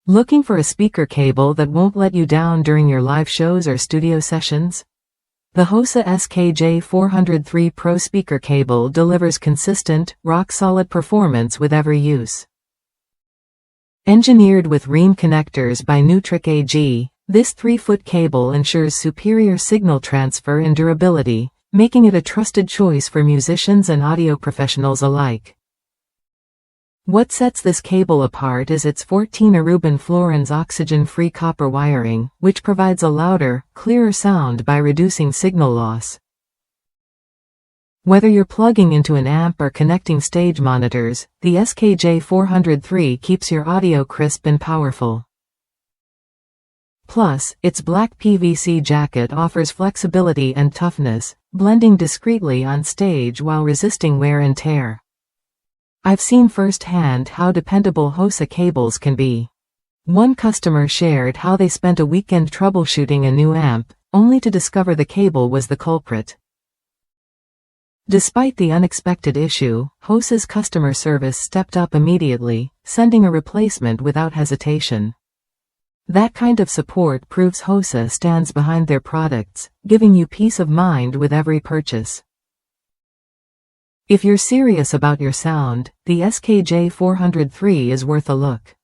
Looking for a speaker cable that won't let you down during your live shows or studio sessions? The Hosa SKJ-403 Pro speaker cable delivers consistent, rock-solid performance with every use. Engineered with REAN connectors by Neutrik AG, this 3-foot cable ensures superior signal transfer and durability, making it a trusted choice for musicians and audio professionals alike. What sets this cable apart is its 14 fluorines oxygen-free copper wiring, which provides a louder, clearer sound by reducing signal loss. Whether you're plugging into an amp or connecting stage monitors, the SKJ-403 keeps your audio crisp and powerful. Plus, its black PVC jacket offers flexibility and toughness, blending discreetly on stage while resisting wear and tear. I've seen firsthand how dependable Hosa cables can be. One customer shared how they spent a weekend troubleshooting a new amp, only to discover the cable was the culprit. Despite the unexpected issue, Hosa's customer service stepped up immediately, sending a replacement without hesitation. That kind of support proves Hosa stands behind their products, giving you peace of mind with every purchase. If you're serious about your sound, the SKJ-403 is worth a look.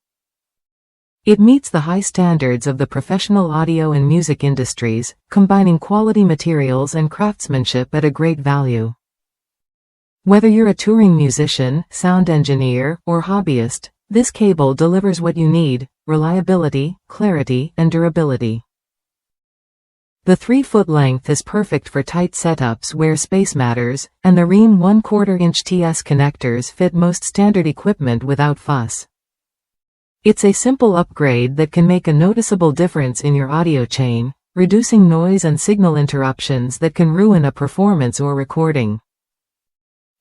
It meets the high standards of the professional audio and music industries, combining quality materials and craftsmanship at a great value. Whether you're a touring musician, sound engineer, or hobbyist, this cable delivers what you need: reliability, clarity, and durability. The 3-foot length is perfect for tight setups where space matters, and the REAN 1/4-inch TS connectors fit most standard equipment without fuss. It's a simple upgrade that can make a noticeable difference in your audio chain, reducing noise and signal interruptions that can ruin a performance or recording.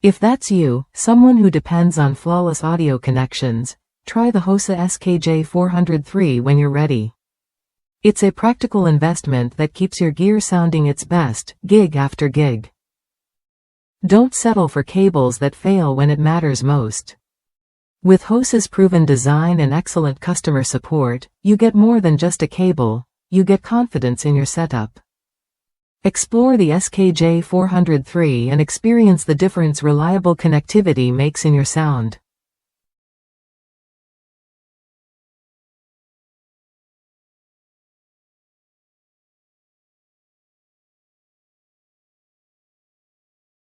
If that's you, someone who depends on flawless audio connections, try the Hosa SKJ-403 when you're ready. It's a practical investment that keeps your gear sounding its best, gig after gig. Don't settle for cables that fail when it matters most. With Hosa's proven design and excellent customer support, you get more than just a cable, you get confidence in your setup. Explore the SKJ-403 and experience the difference reliable connectivity makes in your sound.